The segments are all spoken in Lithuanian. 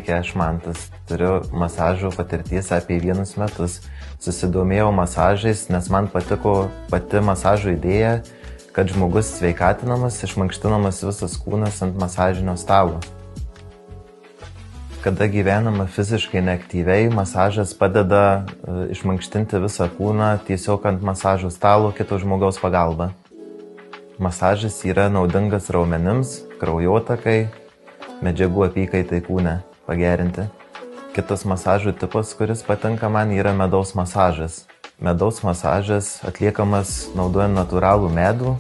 suteikė Šmantas. Turiu masažų patirties apie 1 metus. Susidomėjau masažais, nes man patiko pati masažo idėja, kad žmogus sveikatinamas, išmankštinamas visas kūnas ant masažinio stalo. Kada gyvenama fiziškai neaktyviai, masažas padeda išmankštinti visą kūną tiesiog ant masažo stalo kito žmogaus pagalba. Masažas yra naudingas raumenims, kraujotakai, medžiagų apykaitai kūne pagerinti. Kitas masažo tipas, kuris patinka man, yra medaus masažas. Medaus masažas atliekamas naudojant natūralų medų.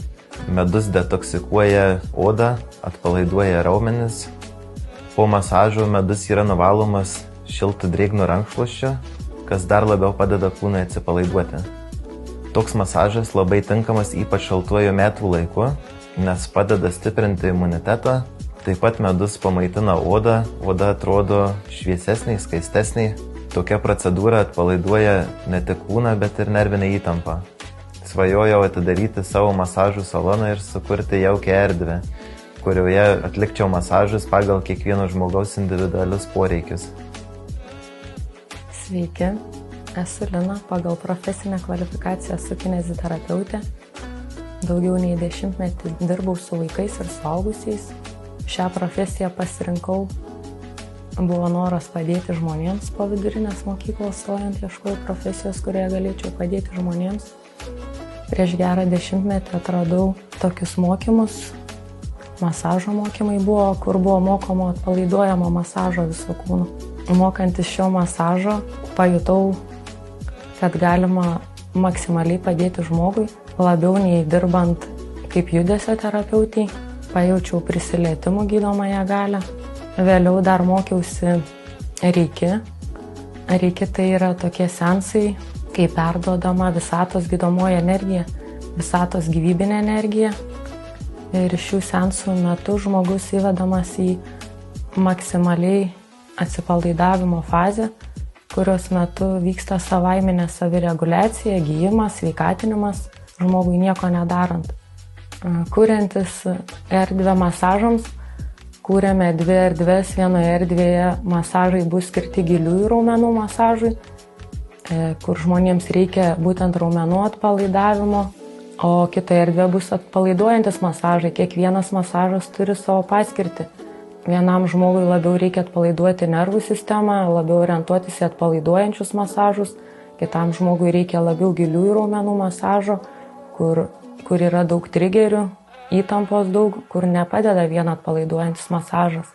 Medus detoksikuoja odą, atpalaiduoja raumenis. Po masažo medus yra nuvalomas šiltu drėgnu rankšluosčiu, kas dar labiau padeda kūnui atsipalaiduoti. Toks masažas labai tinkamas ypač šaltuoju metų laiku, nes padeda stiprinti imunitetą. Taip pat medus pamaitina odą, oda atrodo šviesesnė, skaistesnė. Tokia procedūra atpalaiduoja ne tik kūną, bet ir nervinę įtampą. Svajojau atidaryti savo masažų saloną ir sukurti jaukią erdvę, kurioje atlikčiau masažus pagal kiekvieno žmogaus individualius poreikius. Sveiki, esu Lina, pagal profesinę kvalifikaciją esu kineziterapeutė. Daugiau nei 10 metų dirbau su vaikais ir suaugusiais. Šią profesiją pasirinkau, buvo noras padėti žmonėms po vidurinės mokyklos stojant, ieškojau profesijos, kurioje galėčiau padėti žmonėms. Prieš gerą 10 metį atradau tokius mokymus. Masažo mokymai buvo, kur buvo mokoma atpalaiduojamo masažo viso kūno. Mokantis šio masažo pajutau, kad galima maksimaliai padėti žmogui, labiau nei dirbant kaip judesio terapeutei. Pajaučiau prisilietimų gydomąją galią. Vėliau dar mokiausi reiki. Reiki tai yra tokie sensai, kai perduodama visatos gydomoji energija, visatos gyvybinė energija. Ir šių sensų metu žmogus įvedamas į maksimaliai atsipalaidavimo fazę, kurios metu vyksta savaiminė savireguliacija, gyjimas, sveikatinimas, žmogui nieko nedarant. Kuriantis erdvę masažams, kūrėme 2 erdvės, vienoje erdvėje masažai bus skirti giliųjų raumenų masažui, kur žmonėms reikia būtent raumenų atpalaidavimo, o kitoje erdvėje bus atpalaiduojantis masažai. Kiekvienas masažas turi savo paskirtį. Vienam žmogui labiau reikia atpalaiduoti nervų sistemą, labiau orientuotis į atpalaiduojančius masažus, kitam žmogui reikia labiau giliųjų raumenų masažo, kur yra daug trigerių, įtampos daug, kur nepadeda vien atpalaiduojantis masažas.